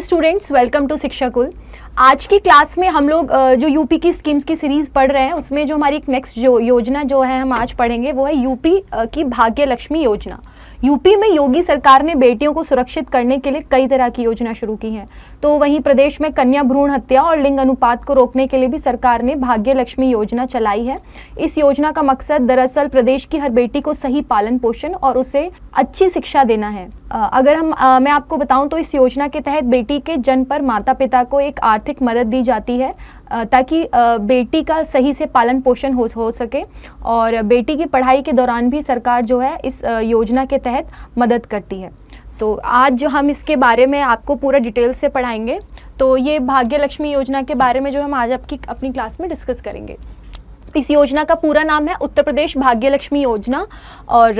Students, welcome to शिक्षा कुल। आज की क्लास में हम लोग जो यूपी की स्कीम्स की सीरीज़ पढ़ रहे हैं, उसमें जो हमारी नेक्स्ट जो योजना जो है हम आज पढ़ेंगे वो है यूपी की भाग्य लक्ष्मी योजना। यूपी में योगी सरकार ने बेटियों को सुरक्षित करने के लिए कई तरह की योजना शुरू की हैं। तो वहीं प्रदेश में कन्या भ्रूण हत्या और लिंग अनुपात को रोकने के लिए भी सरकार ने भाग्य लक्ष्मी योजना चलाई है। इस योजना का मकसद दरअसल प्रदेश की हर बेटी को सही पालन पोषण और उसे अच्छी शिक्षा देना है। मैं आपको बताऊं तो इस योजना के तहत बेटी के जन्म पर माता पिता को एक आर्थिक मदद दी जाती है ताकि बेटी का सही से पालन पोषण हो सके, और बेटी की पढ़ाई के दौरान भी सरकार जो है इस योजना के तहत मदद करती है। तो आज जो हम इसके बारे में आपको पूरा डिटेल से पढ़ाएंगे। तो ये भाग्य लक्ष्मी योजना के बारे में जो हम आज अपनी क्लास में डिस्कस करेंगे। इस योजना का पूरा नाम है उत्तर प्रदेश भाग्य लक्ष्मी योजना, और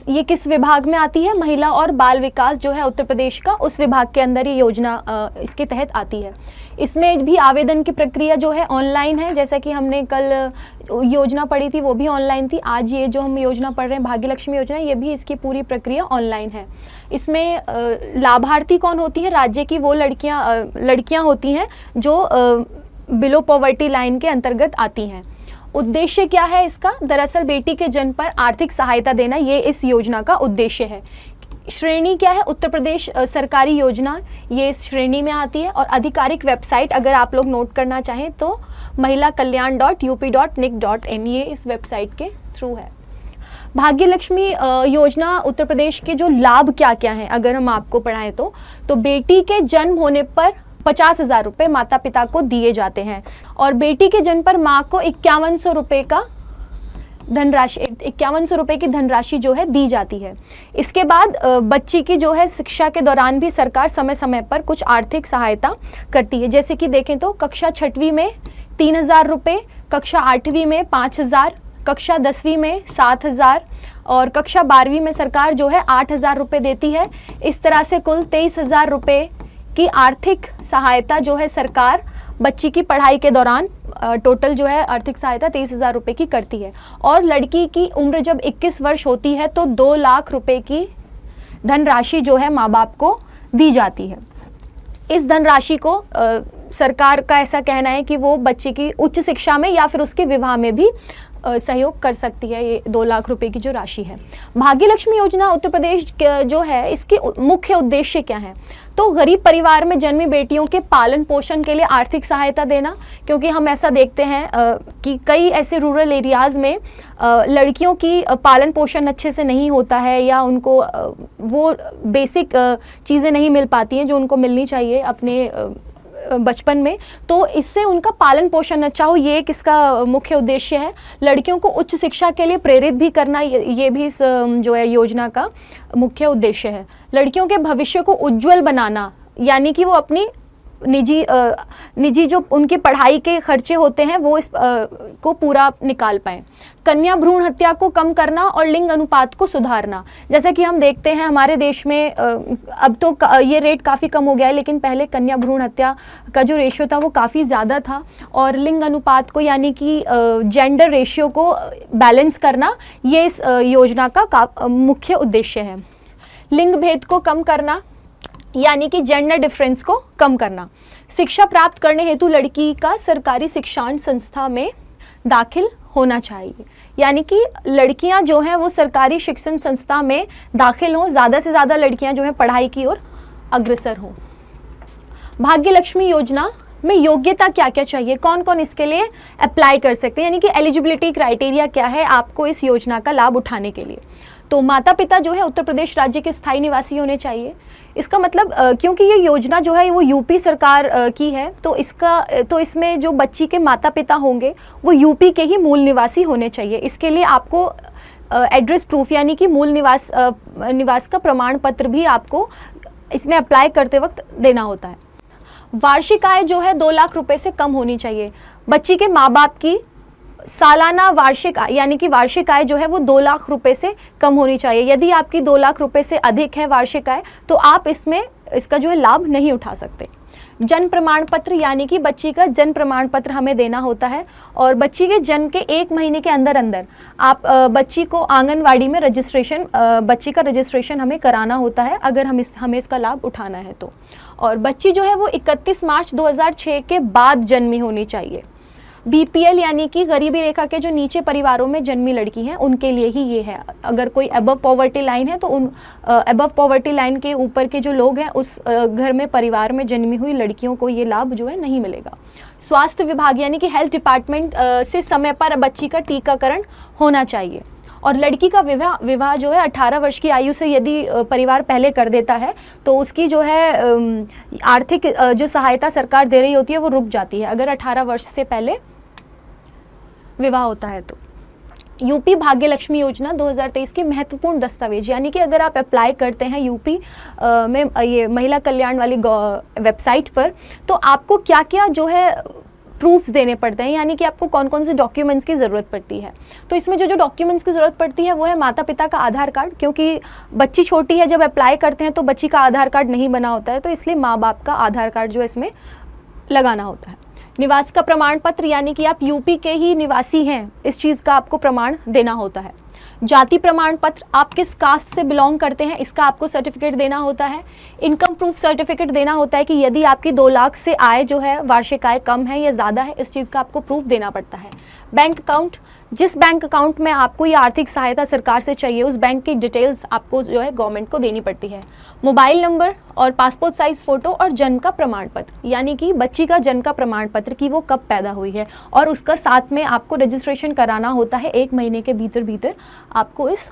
ये किस विभाग में आती है? महिला और बाल विकास जो है उत्तर प्रदेश का, उस विभाग के अंदर ये योजना इसके तहत आती है। इसमें भी आवेदन की प्रक्रिया जो है ऑनलाइन है, जैसा कि हमने कल योजना पढ़ी थी वो भी ऑनलाइन थी। आज ये जो हम योजना पढ़ रहे हैं भाग्य लक्ष्मी योजना, ये भी इसकी पूरी प्रक्रिया ऑनलाइन है। इसमें लाभार्थी कौन होती है? राज्य की वो लड़कियाँ होती हैं जो बिलो पॉवर्टी लाइन के अंतर्गत आती हैं। उद्देश्य क्या है इसका? दरअसल बेटी के जन्म पर आर्थिक सहायता देना, ये इस योजना का उद्देश्य है। श्रेणी क्या है? उत्तर प्रदेश सरकारी योजना ये इस श्रेणी में आती है। और आधिकारिक वेबसाइट अगर आप लोग नोट करना चाहें तो महिलाkalyan.up.nic.in ये इस वेबसाइट के थ्रू है। भाग्य लक्ष्मी योजना उत्तर प्रदेश के जो लाभ क्या क्या हैं अगर हम आपको पढ़ाएं तो बेटी के जन्म होने पर 50,000 रुपये माता पिता को दिए जाते हैं, और बेटी के जन्म पर माँ को 5100 रुपये का धनराशि 5100 रुपये की धनराशि जो है दी जाती है। इसके बाद बच्ची की जो है शिक्षा के दौरान भी सरकार समय समय पर कुछ आर्थिक सहायता करती है। जैसे कि देखें तो कक्षा 6वीं में 3000 रुपये, कक्षा 8वीं में 5000, कक्षा 10वीं में 7000 और कक्षा 12वीं में सरकार जो है 8000 रुपये देती है। इस तरह से कुल 23,000 रुपये की आर्थिक सहायता जो है सरकार बच्ची की पढ़ाई के दौरान टोटल जो है आर्थिक सहायता 23,000 रुपये की करती है। और लड़की की उम्र जब 21 वर्ष होती है तो 2 लाख रुपए की धनराशि जो है माँ बाप को दी जाती है। इस धनराशि को सरकार का ऐसा कहना है कि वो बच्चे की उच्च शिक्षा में या फिर उसके विवाह में भी सहयोग कर सकती है। ये 2 लाख रुपए की जो राशि है। भाग्य लक्ष्मी योजना उत्तर प्रदेश जो है इसके मुख्य उद्देश्य क्या है? तो गरीब परिवार में जन्मी बेटियों के पालन पोषण के लिए आर्थिक सहायता देना, क्योंकि हम ऐसा देखते हैं कि कई ऐसे रूरल एरियाज़ में लड़कियों की पालन पोषण अच्छे से नहीं होता है, या उनको वो बेसिक चीज़ें नहीं मिल पाती हैं जो उनको मिलनी चाहिए अपने बचपन में। तो इससे उनका पालन पोषण अच्छा हो, ये एक इसका मुख्य उद्देश्य है। लड़कियों को उच्च शिक्षा के लिए प्रेरित भी करना, ये भी इस जो है योजना का मुख्य उद्देश्य है। लड़कियों के भविष्य को उज्जवल बनाना, यानी कि वो अपनी निजी जो उनकी पढ़ाई के खर्चे होते हैं वो इस को पूरा निकाल पाएँ। कन्या भ्रूण हत्या को कम करना और लिंग अनुपात को सुधारना। जैसा कि हम देखते हैं हमारे देश में अब तो ये रेट काफ़ी कम हो गया है, लेकिन पहले कन्या भ्रूण हत्या का जो रेशियो था वो काफ़ी ज़्यादा था। और लिंग अनुपात को यानी कि जेंडर रेशियो को बैलेंस करना, ये इस योजना का मुख्य उद्देश्य है। लिंग भेद को कम करना, यानी कि जेंडर डिफरेंस को कम करना। शिक्षा प्राप्त करने हेतु लड़की का सरकारी शिक्षण संस्था में दाखिल होना चाहिए, यानी कि लड़कियां जो हैं वो सरकारी शिक्षण संस्था में दाखिल हों, ज़्यादा से ज़्यादा लड़कियां जो हैं पढ़ाई की ओर अग्रसर हों। भाग्य लक्ष्मी योजना में योग्यता क्या क्या चाहिए? कौन कौन इसके लिए अप्लाई कर सकते हैं, यानी कि एलिजिबिलिटी क्राइटेरिया क्या है आपको इस योजना का लाभ उठाने के लिए? तो माता पिता जो है उत्तर प्रदेश राज्य के स्थायी निवासी होने चाहिए। इसका मतलब क्योंकि ये योजना जो है वो यूपी सरकार की है, तो इसमें जो बच्ची के माता पिता होंगे वो यूपी के ही मूल निवासी होने चाहिए। इसके लिए आपको एड्रेस प्रूफ यानी कि मूल निवास का प्रमाण पत्र भी आपको इसमें अप्लाई करते वक्त देना होता है। वार्षिक आय जो है 2 लाख रुपए से कम होनी चाहिए। बच्ची के माँ बाप की सालाना वार्षिक आय यानी कि वार्षिक आय जो है वो 2 लाख रुपए से कम होनी चाहिए। यदि आपकी 2 लाख रुपए से अधिक है वार्षिक आय तो आप इसका जो है लाभ नहीं उठा सकते। जन्म प्रमाण पत्र यानी कि बच्ची का जन्म प्रमाण पत्र हमें देना होता है, और बच्ची के जन्म के 1 महीने के अंदर अंदर आप बच्ची को आंगनवाड़ी में बच्ची का रजिस्ट्रेशन हमें कराना होता है, अगर हमें इसका लाभ उठाना है तो। और बच्ची जो है वो 31 मार्च 2006 के बाद जन्मी होनी चाहिए। BPL यानी कि गरीबी रेखा के जो नीचे परिवारों में जन्मी लड़की हैं उनके लिए ही ये है। अगर कोई अबव पॉवर्टी लाइन है तो उन अबव पॉवर्टी लाइन के ऊपर के जो लोग हैं उस घर में परिवार में जन्मी हुई लड़कियों को ये लाभ जो है नहीं मिलेगा। स्वास्थ्य विभाग यानी कि हेल्थ डिपार्टमेंट से समय पर बच्ची का टीकाकरण होना चाहिए। और लड़की का विवाह जो है 18 वर्ष की आयु से यदि परिवार पहले कर देता है तो उसकी जो है आर्थिक जो सहायता सरकार दे रही होती है वो रुक जाती है, अगर 18 वर्ष से पहले विवाह होता है तो। यूपी भाग्य लक्ष्मी योजना 2023 की महत्वपूर्ण दस्तावेज, यानी कि अगर आप अप्लाई करते हैं यूपी में ये महिला कल्याण वाली वेबसाइट पर, तो आपको क्या क्या जो है प्रूफ्स देने पड़ते हैं, यानी कि आपको कौन कौन से डॉक्यूमेंट्स की ज़रूरत पड़ती है। तो इसमें जो डॉक्यूमेंट्स की ज़रूरत पड़ती है वो है माता पिता का आधार कार्ड, क्योंकि बच्ची छोटी है, जब अप्लाई करते हैं तो बच्ची का आधार कार्ड नहीं बना होता है, तो इसलिए माँ बाप का आधार कार्ड जो है इसमें लगाना होता है। निवास का प्रमाण पत्र, यानी कि आप यूपी के ही निवासी हैं, इस चीज़ का आपको प्रमाण देना होता है। जाति प्रमाण पत्र, आप किस कास्ट से बिलोंग करते हैं इसका आपको सर्टिफिकेट देना होता है। इनकम प्रूफ सर्टिफिकेट देना होता है कि यदि आपकी 2 लाख से आय जो है वार्षिक आय कम है या ज़्यादा है, इस चीज़ का आपको प्रूफ देना पड़ता है। बैंक अकाउंट, जिस बैंक अकाउंट में आपको ये आर्थिक सहायता सरकार से चाहिए उस बैंक की डिटेल्स आपको जो है गवर्नमेंट को देनी पड़ती है। मोबाइल नंबर और पासपोर्ट साइज फ़ोटो और जन्म का प्रमाण पत्र, यानी कि बच्ची का जन्म का प्रमाण पत्र कि वो कब पैदा हुई है, और उसका साथ में आपको रजिस्ट्रेशन कराना होता है। 1 महीने के भीतर आपको इस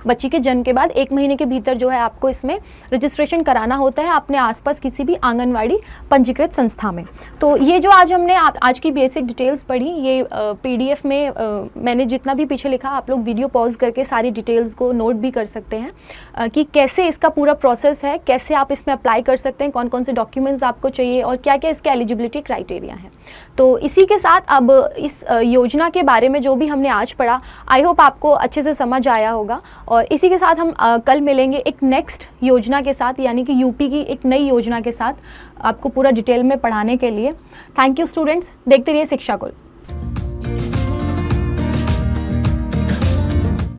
बच्ची के जन्म के बाद 1 महीने के भीतर जो है आपको इसमें रजिस्ट्रेशन कराना होता है अपने आसपास किसी भी आंगनवाड़ी पंजीकृत संस्था में। तो ये जो आज हमने आज की बेसिक डिटेल्स पढ़ी, ये PDF में मैंने जितना भी पीछे लिखा, आप लोग वीडियो पॉज करके सारी डिटेल्स को नोट भी कर सकते हैं कि कैसे इसका पूरा प्रोसेस है, कैसे आप इसमें अप्लाई कर सकते हैं, कौन कौन से डॉक्यूमेंट्स आपको चाहिए और क्या क्या इसके एलिजिबिलिटी क्राइटेरिया हैं। तो इसी के साथ अब इस योजना के बारे में जो भी हमने आज पढ़ा, आई होप आपको अच्छे से समझ आया होगा। और इसी के साथ हम कल मिलेंगे एक नेक्स्ट योजना के साथ, यानी कि यूपी की एक नई योजना के साथ आपको पूरा डिटेल में पढ़ाने के लिए। थैंक यू स्टूडेंट्स, देखते रहिए शिक्षा कुल।